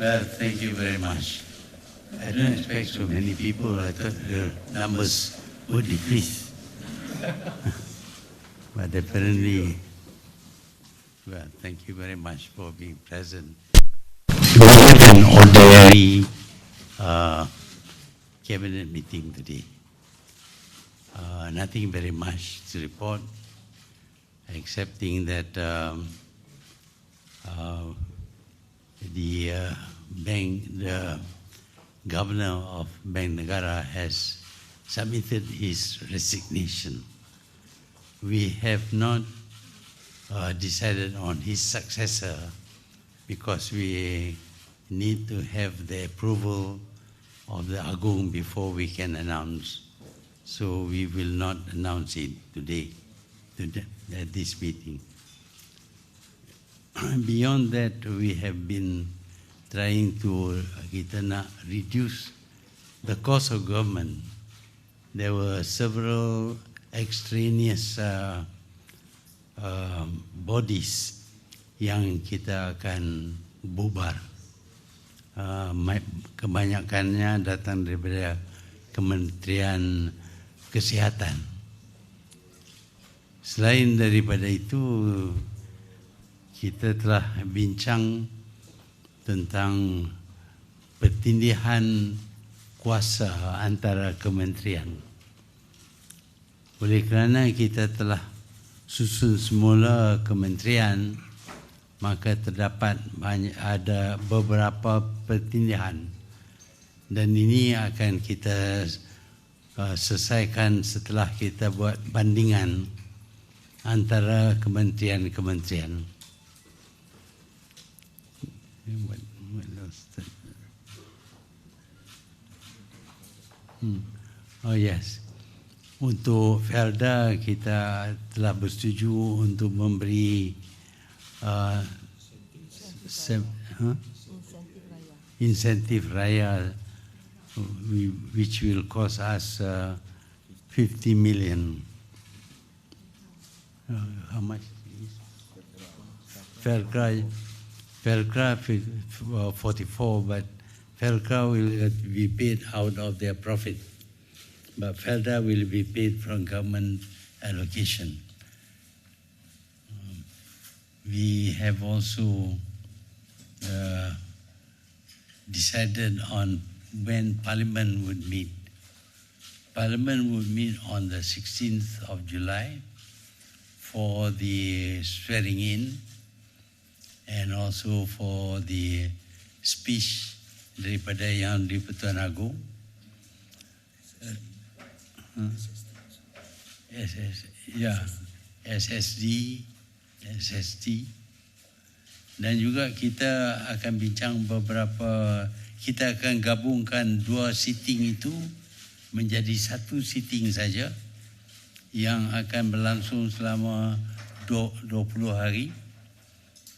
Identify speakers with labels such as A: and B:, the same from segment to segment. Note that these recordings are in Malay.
A: Well, thank you very much. I don't expect so many people. I thought the numbers would decrease. But apparently, well, thank you very much for being present. We had an ordinary cabinet meeting today. Nothing very much to report, excepting that the governor of Bank Negara has submitted his resignation. We have not decided on his successor because we need to have the approval of the Agung before we can announce. So we will not announce it today at this meeting. Beyond that, we have been trying to reduce the cost of government. There were several extraneous bodies yang kita akan bubar. Kebanyakannya datang daripada Kementerian Kesihatan. Selain daripada itu, kita telah bincang tentang pertindihan kuasa antara kementerian. Oleh kerana kita telah susun semula kementerian, maka terdapat ada beberapa pertindihan, dan ini akan kita selesaikan setelah kita buat bandingan antara kementerian-kementerian. Oh yes, untuk Felda kita telah bersetuju untuk memberi insentif raya, which will cost us 50 million. How much is Felcra 44, but Felcra will be paid out of their profit, but Felda will be paid from government allocation. We have also decided on when Parliament would meet. Parliament would meet on the 16th of July for the swearing in and also for the speech daripada Yang di-Pertuan Agong. SST, dan juga kita akan bincang kita akan gabungkan dua sitting itu menjadi satu sitting saja yang akan berlangsung selama 20 hari,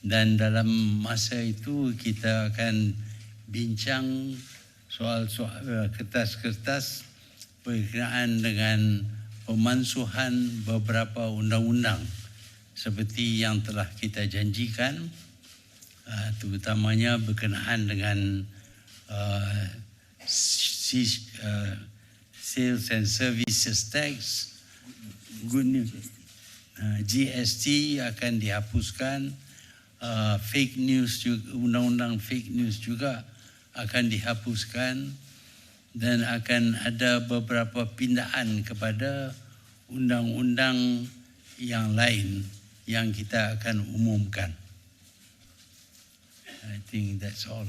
A: dan dalam masa itu kita akan bincang soal-soal kertas-kertas berkenaan dengan pemansuhan beberapa undang-undang seperti yang telah kita janjikan, terutamanya berkenaan dengan Sales and Services Tax, good news, GST akan dihapuskan, fake news juga, undang-undang fake news juga akan dihapuskan, dan akan ada beberapa pindaan kepada undang-undang yang lain yang kita akan umumkan. I think that's all.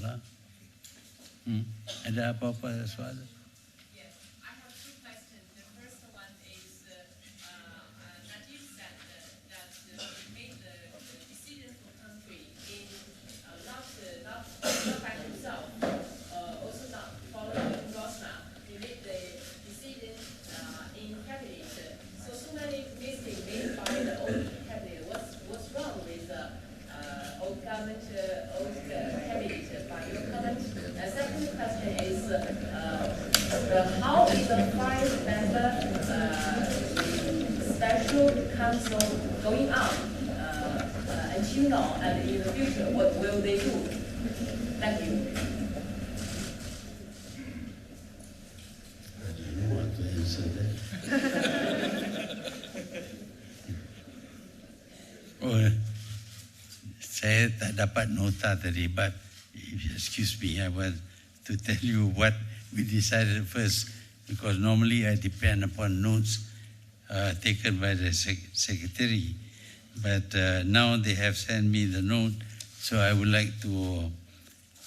A: Ada apa-apa soal?
B: How is the five-member special council going on until now, and in the future, what will they do? Thank you.
A: I don't know what to answer that. Oh, saya tak dapat nota tadi, but if you excuse me, I want to tell you what we decided first, because normally I depend upon notes taken by the secretary, but now they have sent me the note, so I would like to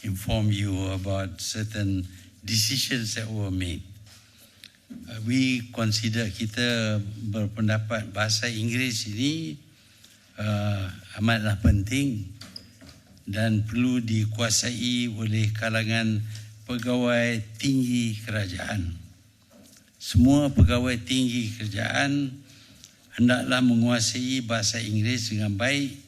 A: inform you about certain decisions that were made. We consider, kita berpendapat bahasa Inggeris ini amatlah penting dan perlu dikuasai oleh kalangan pegawai tinggi kerajaan. Semua pegawai tinggi kerajaan hendaklah menguasai bahasa Inggeris dengan baik,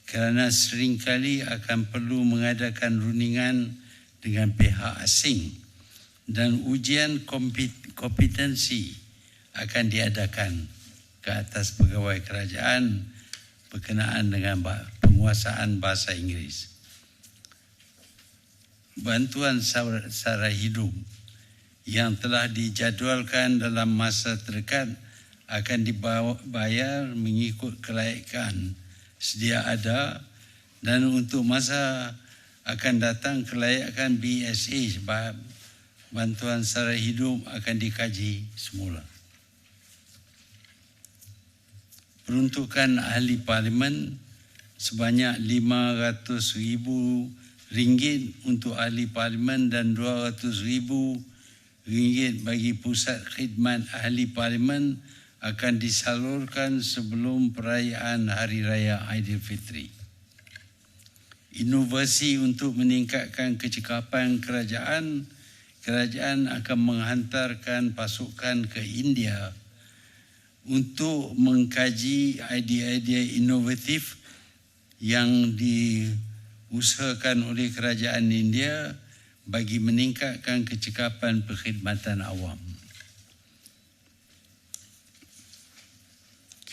A: kerana seringkali akan perlu mengadakan rundingan dengan pihak asing dan ujian kompetensi akan diadakan ke atas pegawai kerajaan berkenaan dengan penguasaan bahasa Inggeris. Bantuan sara hidup yang telah dijadualkan dalam masa terdekat akan dibayar mengikut kelayakan sedia ada, dan untuk masa akan datang kelayakan BSA bantuan sara hidup akan dikaji semula. Peruntukan ahli parlimen sebanyak RM500,000 untuk ahli parlimen dan RM200,000 bagi pusat khidmat ahli parlimen akan disalurkan sebelum perayaan Hari Raya Aidilfitri. Inovasi untuk meningkatkan kecekapan kerajaan akan menghantarkan pasukan ke India untuk mengkaji idea-idea inovatif yang diusahakan oleh kerajaan India bagi meningkatkan kecekapan perkhidmatan awam.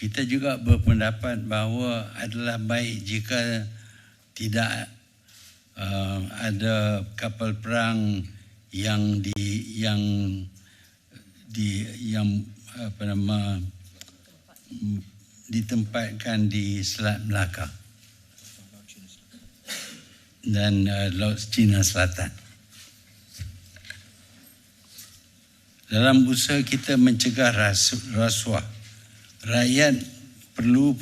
A: Kita juga berpendapat bahawa adalah baik jika tidak ada kapal perang yang ditempatkan di Selat Melaka dan Laut Cina Selatan. Dalam usaha kita mencegah rasuah, rakyat perlu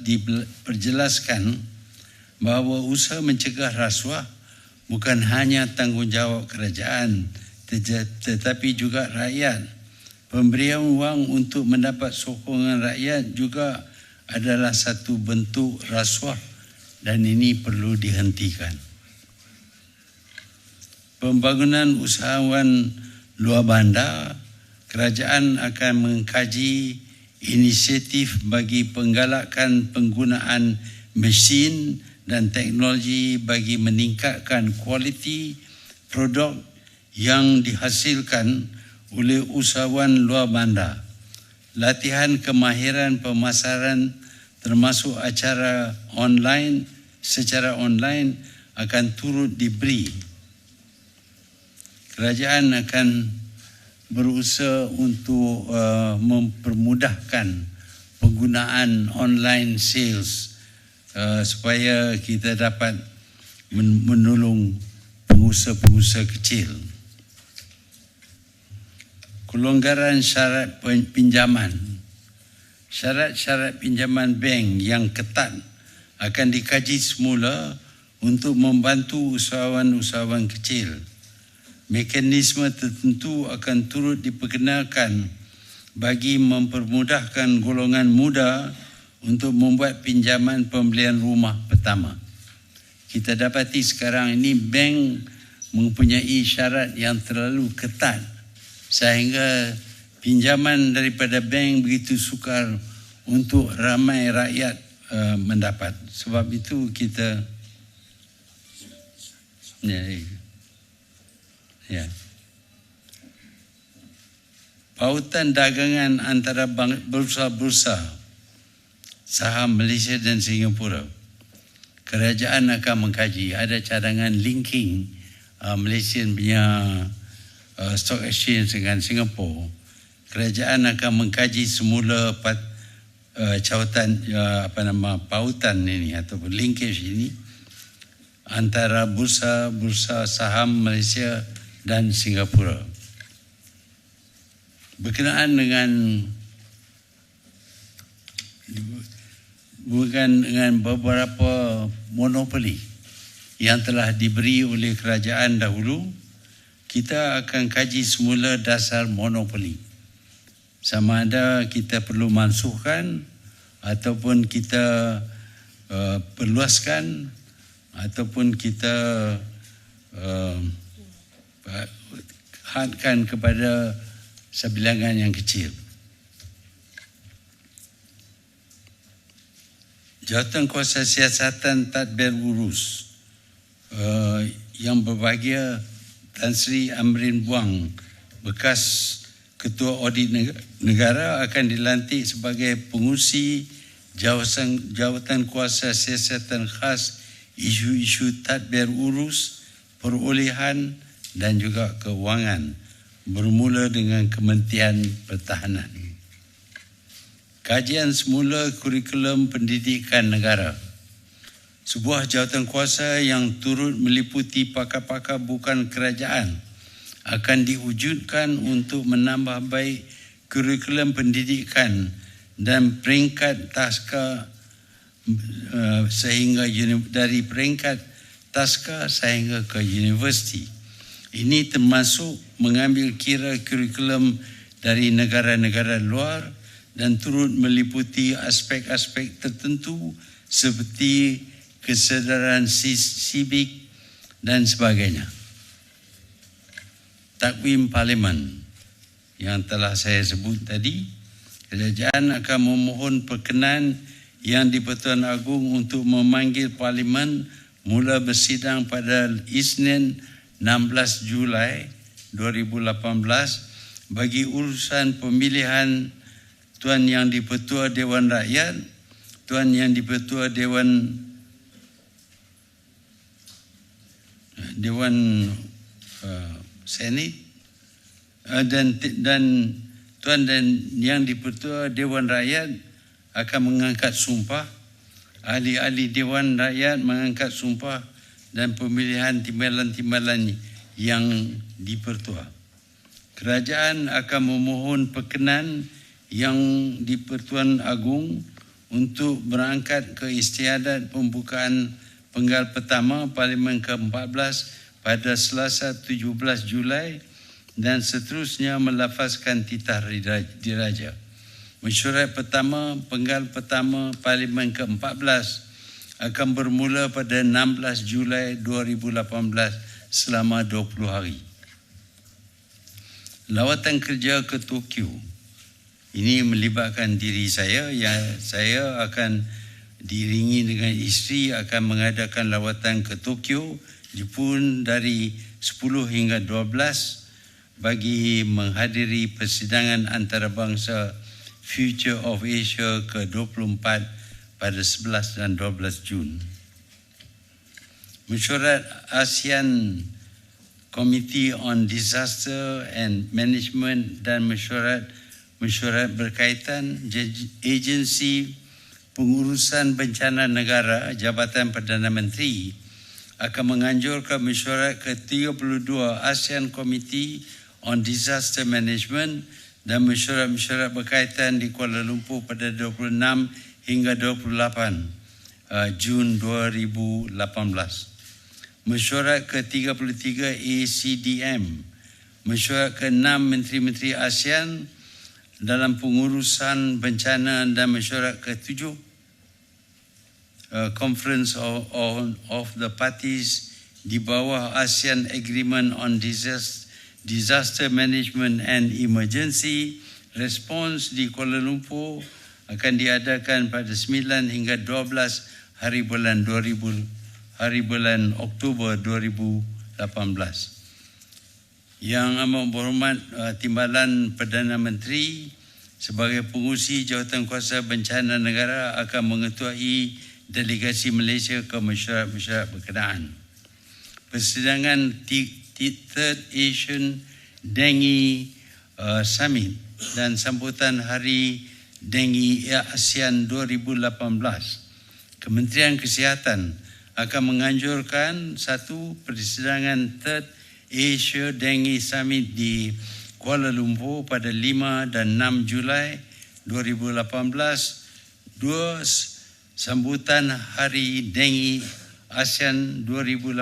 A: diperjelaskan bahawa usaha mencegah rasuah bukan hanya tanggungjawab kerajaan, tetapi juga rakyat. Pemberian wang untuk mendapat sokongan rakyat juga adalah satu bentuk rasuah dan ini perlu dihentikan. Pembangunan usahawan luar bandar, kerajaan akan mengkaji inisiatif bagi penggalakan penggunaan mesin dan teknologi bagi meningkatkan kualiti produk yang dihasilkan oleh usahawan luar bandar. Latihan kemahiran pemasaran termasuk secara online akan turut diberi. Kerajaan akan berusaha untuk mempermudahkan penggunaan online sales supaya kita dapat menolong pengusaha-pengusaha kecil. Kelonggaran syarat pinjaman. Syarat-syarat pinjaman bank yang ketat akan dikaji semula untuk membantu usahawan-usahawan kecil. Mekanisme tertentu akan turut diperkenalkan bagi mempermudahkan golongan muda untuk membuat pinjaman pembelian rumah pertama. Kita dapati sekarang ini bank mempunyai syarat yang terlalu ketat sehingga pinjaman daripada bank begitu sukar untuk ramai rakyat mendapat. Sebab itu kita pautan dagangan antara bursa-bursa saham Malaysia dan Singapura. kerajaan akan mengkaji. Ada cadangan linking Malaysia punya stock exchange dengan Singapura. Kerajaan akan mengkaji semula pautan ini ataupun linkage ini antara bursa saham Malaysia dan Singapura berkenaan dengan beberapa monopoli yang telah diberi oleh kerajaan dahulu. Kita akan kaji semula dasar monopoli, sama ada kita perlu mansuhkan ataupun kita perluaskan ataupun kita hadkan kepada sebilangan yang kecil. Jawatankuasa Siasatan Tadbir Urus yang berbahagia Tan Sri Amrin Buang, bekas Ketua Audit Negara, akan dilantik sebagai pengurusi jawatan kuasa siasatan khas isu-isu tadbir urus, perolehan dan juga kewangan bermula dengan Kementerian Pertahanan. Kajian semula kurikulum pendidikan negara. Sebuah jawatan kuasa yang turut meliputi pakar-pakar bukan kerajaan akan diwujudkan untuk menambah baik kurikulum pendidikan dan peringkat taska sehingga dari peringkat taska sehingga ke universiti. Ini termasuk mengambil kira kurikulum dari negara-negara luar dan turut meliputi aspek-aspek tertentu seperti kesedaran sivik dan sebagainya. Takwim Parlimen yang telah saya sebut tadi, kerajaan akan memohon perkenan yang di-Pertuan Agong untuk memanggil Parlimen mula bersidang pada Isnin 16 Julai 2018 bagi urusan pemilihan Tuan Yang di-Pertua Dewan Rakyat, Tuan Yang di-Pertua Dewan Senate dan Tuan dan Yang di-Pertua Dewan Rakyat akan mengangkat sumpah, ahli-ahli Dewan Rakyat mengangkat sumpah dan pemilihan timbalan-timbalan yang di-Pertua. Kerajaan akan memohon perkenan yang di-Pertuan Agong untuk berangkat ke istiadat pembukaan penggal pertama Parlimen ke-14 pada Selasa 17 Julai dan seterusnya melafazkan titah diraja. Mesyuarat pertama penggal pertama Parlimen ke-14 akan bermula pada 16 Julai 2018 selama 20 hari. Lawatan kerja ke Tokyo ini melibatkan diri saya, yang saya akan diiringi dengan isteri akan mengadakan lawatan ke Tokyo, Jepun dari 10 hingga 12 bagi menghadiri persidangan antarabangsa Future of Asia ke-24 pada 11 dan 12 Jun. Mesyuarat ASEAN Committee on Disaster and Management dan mesyuarat berkaitan agensi pengurusan bencana negara Jabatan Perdana Menteri akan menganjurkan mesyuarat ke-32 ASEAN Committee on Disaster Management dan mesyuarat berkaitan di Kuala Lumpur pada 26 hingga 28 Jun 2018. Mesyuarat ke-33 ACDM, mesyuarat ke-6 Menteri-Menteri ASEAN dalam pengurusan bencana dan mesyuarat ke-7 Conference of the Parties di bawah ASEAN Agreement on Disaster Management and Emergency Response di Kuala Lumpur akan diadakan pada 9 hingga 12 hari bulan Oktober 2018. Yang amat berhormat Timbalan Perdana Menteri sebagai pengurusi jawatankuasa bencana negara akan mengetuai delegasi Malaysia ke mesyuarat berkenaan. Persidangan Third Asian Dengue Summit dan sambutan Hari Dengue ASEAN 2018. Kementerian Kesihatan akan menganjurkan satu persidangan Third Asia Dengue Summit di Kuala Lumpur pada 5 dan 6 Julai 2018, dua sambutan Hari Dengue ASEAN 2018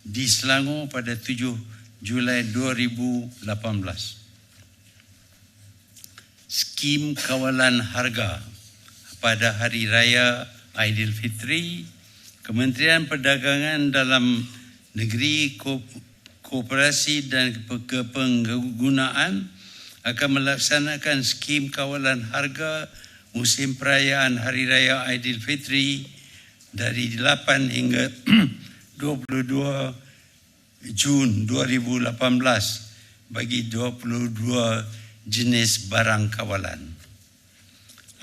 A: di Selangor pada 7 Julai 2018. Skim kawalan harga pada Hari Raya Aidilfitri, Kementerian Perdagangan Dalam Negeri, Koperasi dan Kepenggunaan akan melaksanakan skim kawalan harga musim perayaan Hari Raya Aidilfitri dari 8 hingga 22 Jun 2018 bagi 22 jenis barang kawalan.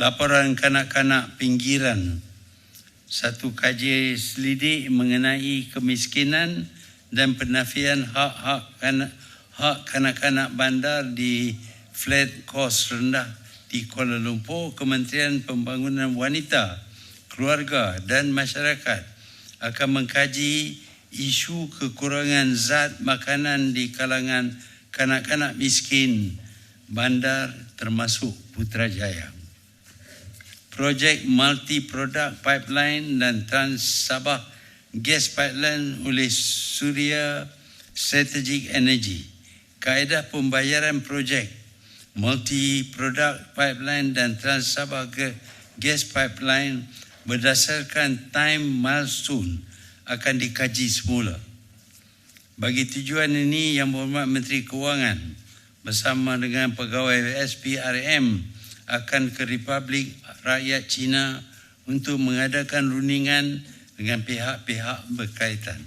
A: Laporan kanak-kanak pinggiran, satu kaji selidik mengenai kemiskinan dan penafian hak kanak-kanak bandar di flat kos rendah di Kuala Lumpur. Kementerian Pembangunan Wanita, Keluarga dan Masyarakat akan mengkaji isu kekurangan zat makanan di kalangan kanak-kanak miskin bandar termasuk Putrajaya. Projek multi-product pipeline dan Trans Sabah gas pipeline oleh Suria Strategic Energy. Kaedah pembayaran projek multi-product pipeline dan Trans Sabah gas pipeline berdasarkan time milestone akan dikaji semula. Bagi tujuan ini, Yang Berhormat Menteri Kewangan bersama dengan pegawai SPRM akan ke Republik Rakyat Cina untuk mengadakan rundingan dengan pihak-pihak berkaitan.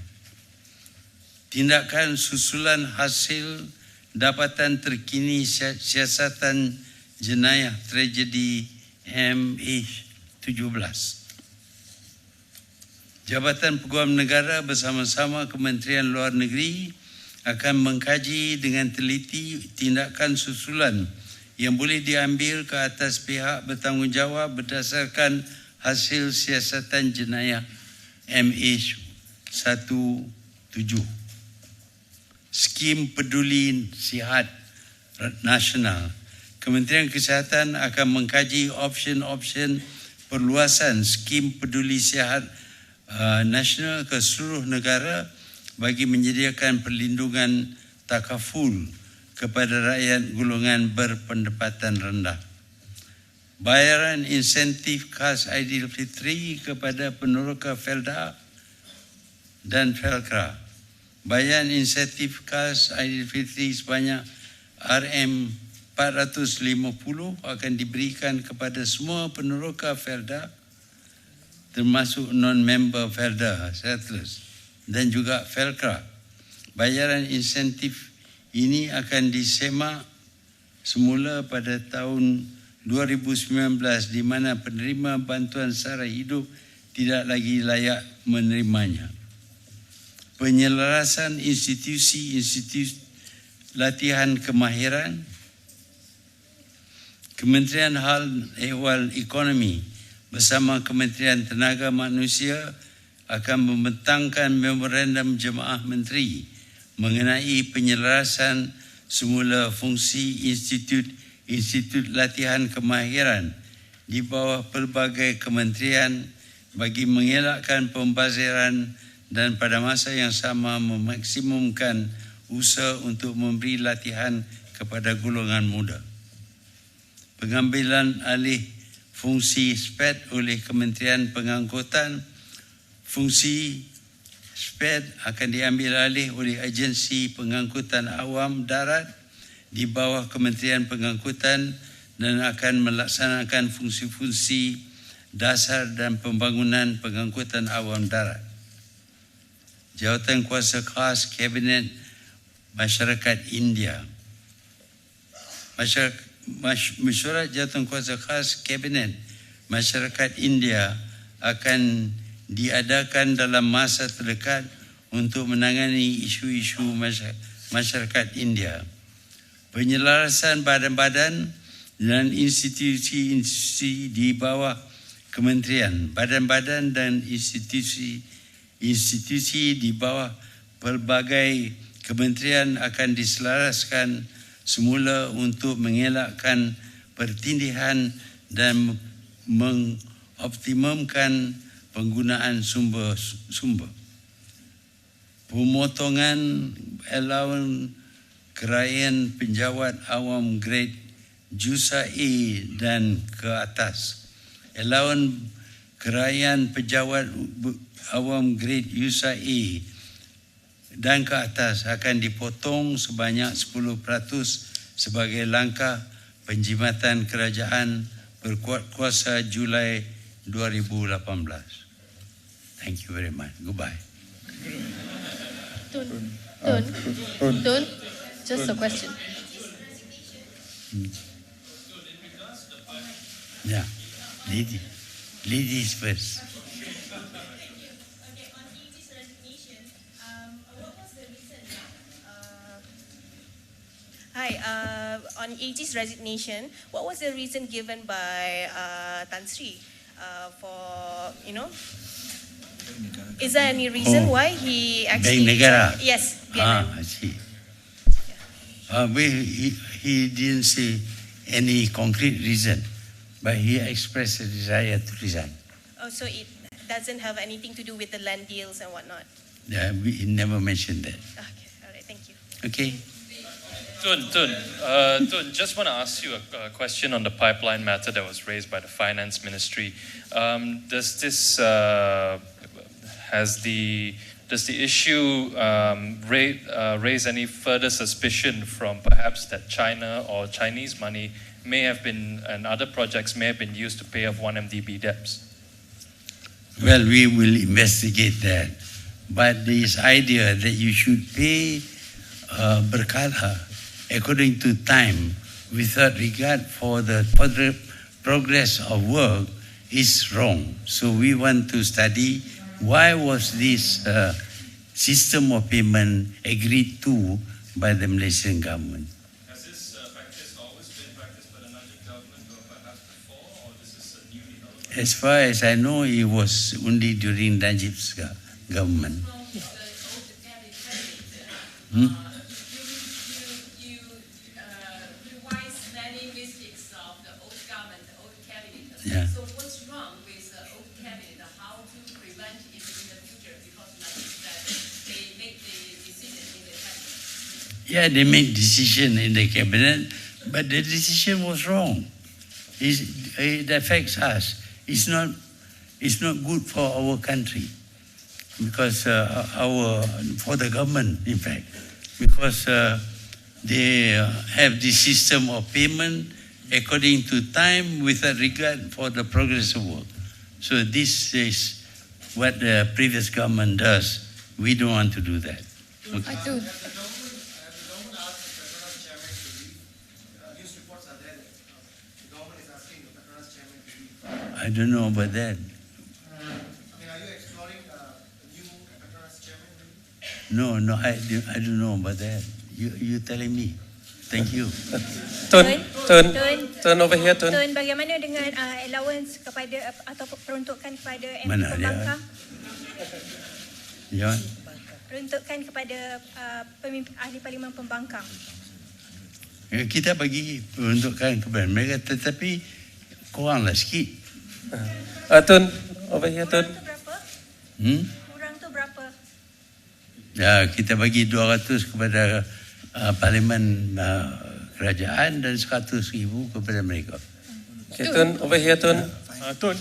A: Tindakan susulan hasil dapatan terkini siasatan jenayah tragedi MH17. Jabatan Peguam Negara bersama-sama Kementerian Luar Negeri akan mengkaji dengan teliti tindakan susulan yang boleh diambil ke atas pihak bertanggungjawab berdasarkan hasil siasatan jenayah MH17. Skim Peduli Sihat Nasional. Kementerian Kesihatan akan mengkaji option-option perluasan skim peduli sihat nasional ke seluruh negara bagi menyediakan perlindungan takaful kepada rakyat golongan berpendapatan rendah. Bayaran insentif khas Aidilfitri kepada peneroka Felda dan Felkra. Bayaran insentif khas Aidilfitri sebanyak RM450 akan diberikan kepada semua peneroka Felda termasuk non-member Felda settlers dan juga Felkra. Bayaran insentif ini akan disemak semula pada tahun 2019 di mana penerima bantuan sara hidup tidak lagi layak menerimanya. Penyelarasan institusi latihan kemahiran. Kementerian Hal Ehwal Ekonomi bersama Kementerian Tenaga Manusia akan membentangkan memorandum jemaah menteri mengenai penyelarasan semula fungsi institut latihan kemahiran di bawah pelbagai kementerian bagi mengelakkan pembaziran dan pada masa yang sama memaksimumkan usaha untuk memberi latihan kepada golongan muda. Pengambilan alih fungsi SPED oleh Kementerian Pengangkutan. Fungsi SPED akan diambil alih oleh Agensi Pengangkutan Awam Darat di bawah Kementerian Pengangkutan dan akan melaksanakan fungsi-fungsi dasar dan pembangunan pengangkutan awam darat. Jawatan Kuasa Khas Kabinet Masyarakat India. Mesyuarat Jawatan Kuasa Khas Kabinet Masyarakat India akan diadakan dalam masa terdekat untuk menangani isu-isu masyarakat India. Penyelarasan badan-badan dan institusi-institusi di bawah kementerian, badan-badan dan institusi di bawah pelbagai kementerian akan diselaraskan semula untuk mengelakkan pertindihan dan mengoptimumkan penggunaan sumber. Pemotongan allowance kerajaan penjawat awam grade Jusa A dan ke atas. Allowance kerajaan penjawat awam grade Jusa A dan ke atas akan dipotong sebanyak 10% sebagai langkah penjimatan kerajaan berkuat kuasa Julai 2018. Thank you very much. Goodbye.
B: Tun, just a question.
A: Yeah, ladies first.
C: Hi, on AG's resignation, what was the reason given by Tan Sri for, is there any reason why he actually...
A: Bank Negara?
C: Yes.
A: I see. He didn't say any concrete reason, but he expressed a desire to resign.
C: Oh, so it doesn't have anything to do with the land deals and whatnot?
A: Yeah, we never mentioned that.
C: Okay, all right, thank you.
A: Okay.
D: Tun, just want to ask you a question on the pipeline matter that was raised by the Finance Ministry. Does the issue raise any further suspicion from perhaps that China or Chinese money may have been, and other projects may have been used to pay off 1MDB debts?
A: Well, we will investigate that. But this idea that you should pay berkala according to time without regard for the progress of work is wrong. So we want to study why was this system of payment agreed to by the Malaysian government.
D: Has this practice always been practiced by the Malaysian government or perhaps before, or this is a new development?
A: As far as I know, it was only during Najib's government. Yeah.
B: So what's wrong with the old cabinet? How to prevent it in the future? Because like that, they make the decision in the cabinet.
A: Yeah, they make decision in the cabinet, but the decision was wrong. It affects us. It's not good for our country, because for the government, in fact, because they have this system of payment according to time without regard for the progress of work. So this is what the previous government does. We don't want to do that. Okay.
E: I do.
A: I don't know about that.
F: Are you exploring a new Petronas chairman?
A: No, I don't know about that. You telling me. Thank you.
G: Turn over here, Tun.
C: Tun, bagaimana dengan allowance kepada atau peruntukan kepada MP
A: Mana dia?
C: pembangkang?
A: Ya.
C: Peruntukan kepada ahli parlimen pembangkang.
A: Kita bagi peruntukan kepada mereka, tetapi kuranglah sikit.
G: Tun, over here, Tun.
C: Kurang tu berapa? Kurang tu berapa?
A: Ya, kita bagi 200 kepada parlimen kerajaan dan 100,000 kepada mereka.
G: Okay, Tun, over here, Tun. Tun.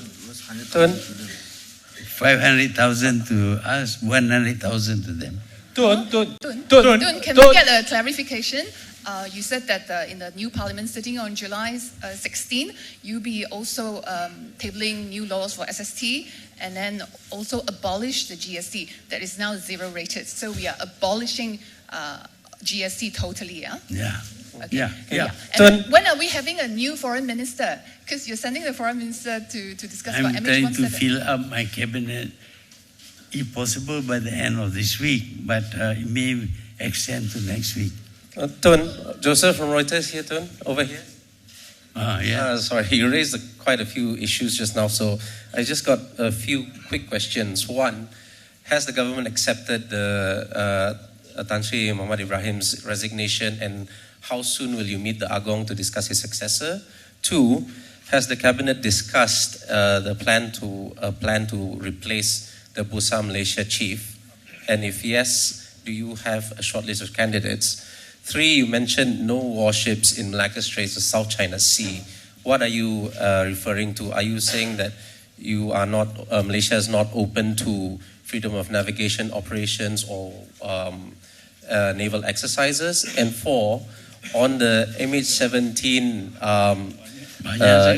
A: 500,000 to us, 100,000 to them.
E: Tun, can we get a clarification? You said that in the new parliament sitting on July 16, you'll be also tabling new laws for SST and then also abolish the GST that is now zero rated. So we are abolishing GST totally, yeah?
A: Yeah.
E: Okay.
A: Yeah.
E: And when are we having a new foreign minister? Because you're sending the foreign minister to discuss
A: I'm
E: about
A: trying to
E: MH17.
A: fill up my cabinet, if possible, by the end of this week, but it may extend to next week.
G: Tun, Joseph from Reuters here, Tun, over here. Sorry, you raised quite a few issues just now, so I just got a few quick questions. One, has the government accepted the Tan Sri Muhammad Ibrahim's resignation, and how soon will you meet the Agong to discuss his successor? Two, has the cabinet discussed the plan to replace the Bursa Malaysia chief? And if yes, do you have a short list of candidates? Three, you mentioned no warships in Malacca Straits or South China Sea. What are you referring to? Are you saying that you are not, Malaysia is not open to freedom of navigation operations or naval exercises? And four, on the MH17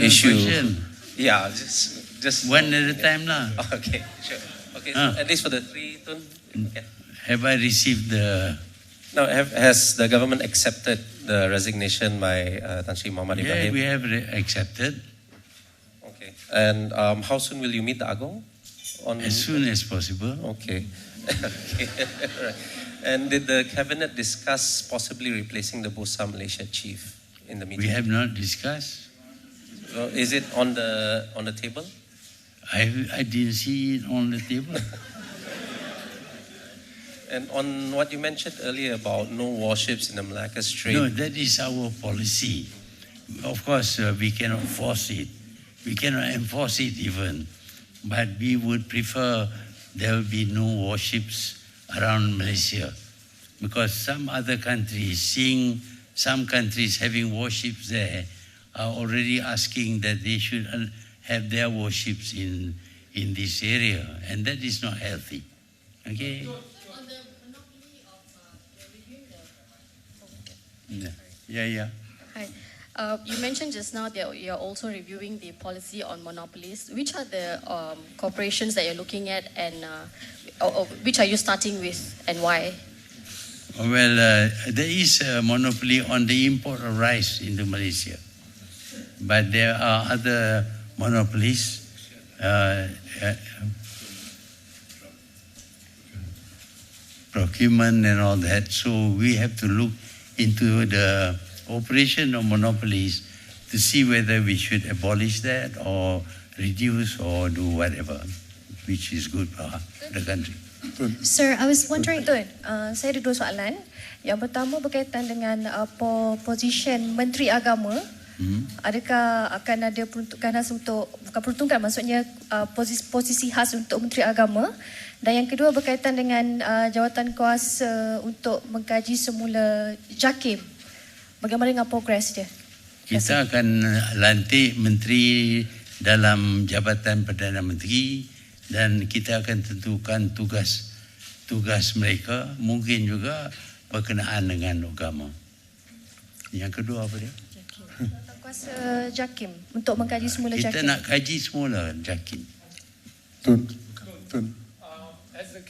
G: issue.
A: Question.
G: Yeah, just
A: One at a time now.
G: Okay, sure. Okay, so at least for the three, Tun. Okay.
A: Have I received the...
G: Now, has the government accepted the resignation by Tan Sri Muhammad Ibrahim?
A: Yeah, we have accepted.
G: Okay. And how soon will you meet the Agong?
A: As soon as possible.
G: Okay. Okay. Right. And did the cabinet discuss possibly replacing the Bursa Malaysia chief in the meeting?
A: We have not discussed.
G: Is it on the table?
A: I didn't see it on the table.
G: And on what you mentioned earlier about no warships in the Malacca Strait.
A: No, that is our policy. Of course, we cannot force it. We cannot enforce it even. But we would prefer there will be no warships around Malaysia. Because some other countries, seeing some countries having warships there, are already asking that they should have their warships in this area. And that is not healthy. Okay? Yeah.
H: Hi. You mentioned just now that you're also reviewing the policy on monopolies. Which are the corporations that you're looking at, and or which are you starting with, and why?
A: Well, there is a monopoly on the import of rice into Malaysia. But there are other monopolies. Procurement and all that. So we have to look into the operation of monopolies to see whether we should abolish that or reduce or do whatever, which is good for the country.
I: Sir, I was wondering, saya ada dua soalan. Yang pertama berkaitan dengan position Menteri Agama. Adakah akan ada peruntukan khas untuk, bukan peruntukan, maksudnya posisi khas untuk Menteri Agama? Dan yang kedua berkaitan dengan jawatan kuasa untuk mengkaji semula JAKIM. Bagaimana dengan progres dia?
A: Kita akan lantik menteri dalam Jabatan Perdana Menteri dan kita akan tentukan tugas mereka, mungkin juga berkenaan dengan agama. Yang kedua apa dia?
I: Jawatan kuasa JAKIM untuk mengkaji semula JAKIM.
A: Kita nak kaji semula JAKIM.
J: Tun.
K: Has the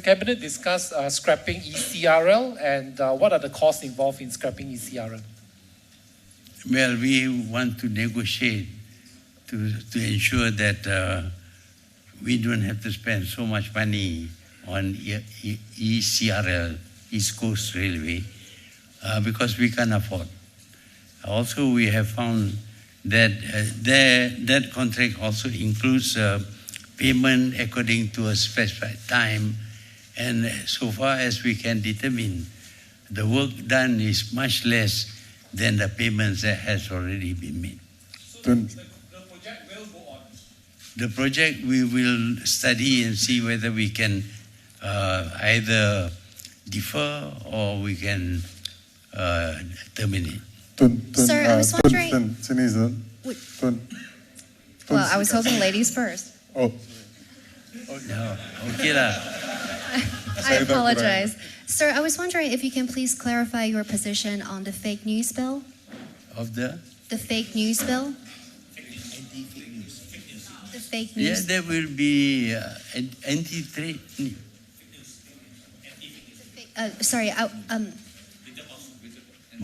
K: cabinet discussed scrapping ECRL, and what are the costs involved in scrapping ECRL?
A: Well, we want to negotiate to ensure that we don't have to spend so much money on ECRL, East Coast Railway, because we can't afford. Also, we have found that that contract also includes payment according to a specified time, and so far as we can determine, the work done is much less than the payments that has already been made.
K: So the project will go on?
A: The project we will study and see whether we can either defer or we can terminate.
I: Sir, I was wondering...
E: Well, I was hoping ladies first.
J: Oh.
A: No, okay lah.
I: I apologize. Sir, I was wondering if you can please clarify your position on the fake news bill.
A: Of the?
I: The fake news bill. The fake news.
A: Yeah, there will be anti-trade.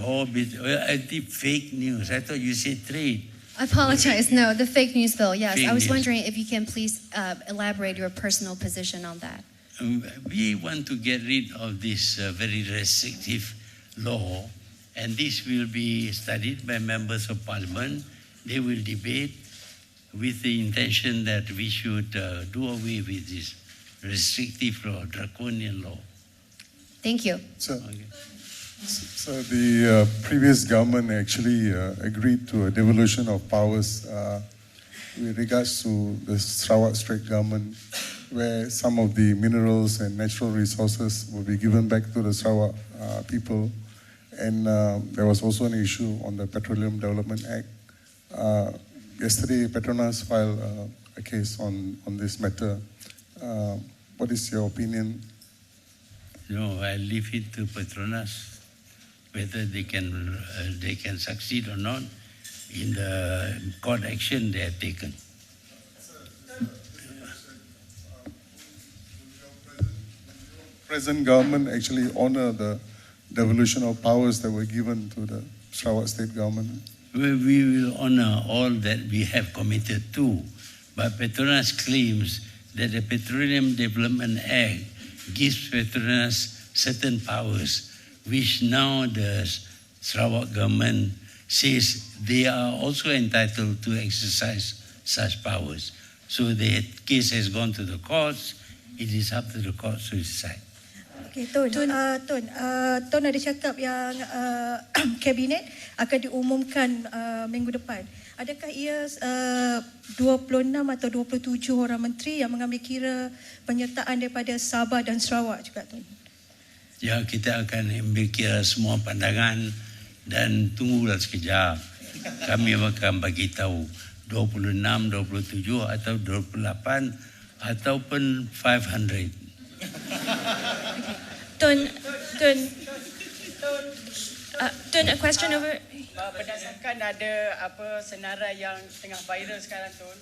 A: Oh, I think fake news. I thought you said trade.
J: I apologize. No, the fake news bill. Yes,
A: Fake
J: I was
A: news.
J: wondering if you can please elaborate your personal position on that.
A: We want to get rid of this very restrictive law, and this will be studied by members of parliament. They will debate with the intention that we should do away with this restrictive law, draconian law.
J: Thank you.
L: So the previous government actually agreed to a devolution of powers with regards to the Sarawak Strait government, where some of the minerals and natural resources will be given back to the Sarawak people. And there was also an issue on the Petroleum Development Act. Yesterday, Petronas filed a case on this matter. What is your opinion?
A: No, I leave it to Petronas whether they can succeed or not in the court action they have taken.
L: Present government actually honor the devolution of powers that were given to the Sarawak state government?
A: We will honor all that we have committed to, but Petronas claims that the Petroleum Development Act gives Petronas certain powers, which now the Sarawak government says they are also entitled to exercise such powers. So the case has gone to the courts. It is up to the courts to decide.
M: Okay, Tun ada cakap yang kabinet akan diumumkan minggu depan. Adakah ia 26 atau 27 orang menteri yang mengambil kira penyertaan daripada Sabah dan Sarawak juga, Tun?
A: Ya, kita akan ambil kira semua pandangan dan tunggulah sekejap. Kami akan bagi tahu 26, 27 atau 28 ataupun 500.
C: Tun, a question over.
N: Berdasarkan ada senarai yang tengah viral sekarang, Tun,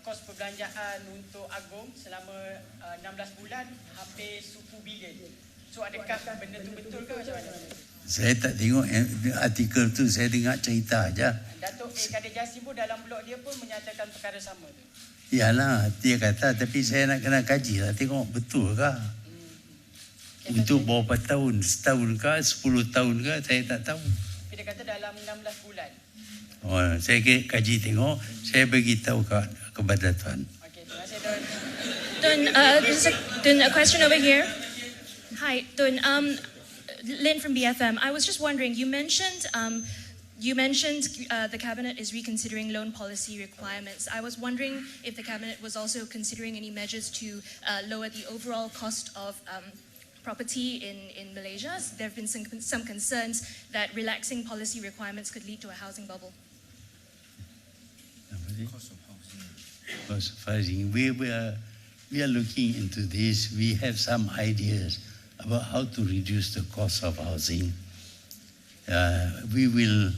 N: kos perbelanjaan untuk Agong selama 16 bulan hampir 10 bilion. So adakah benda tu betul ke macam mana?
A: Saya tak tengok artikel tu, saya dengar cerita aja.
N: Datuk Kadir Jassim pun dalam blog dia pun menyatakan perkara sama tu.
A: Yalah, dia kata, tapi saya nak kena kaji lah, tengok betul ke? Untuk berapa tahun, setahun ke, 10 tahun ke, saya tak tahu.
N: Dia kata dalam 16 bulan.
A: Oh, saya kaji tengok, saya bagi tahu kepada Tuan.
N: Okey, terima kasih, Tun.
C: Tun, a question over here. Hi, Tun. Lynn from BFM. I was just wondering, you mentioned the cabinet is reconsidering loan policy requirements. I was wondering if the cabinet was also considering any measures to lower the overall cost of property in Malaysia. There have been some concerns that relaxing policy requirements could lead to a housing bubble.
A: Cost of housing. We are looking into this. We have some ideas about how to reduce the cost of housing. We will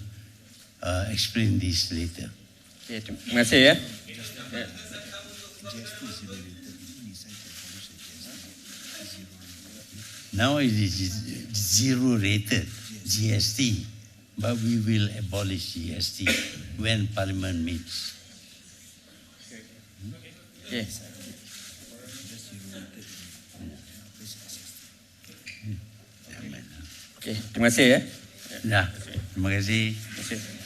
A: explain this later.
O: Okay, terima kasih ya.
A: Now it is zero rated GST, but we will abolish GST when Parliament meets.
O: Okay. Okay, terima kasih ya.
A: Ya, terima kasih.
O: Terima kasih.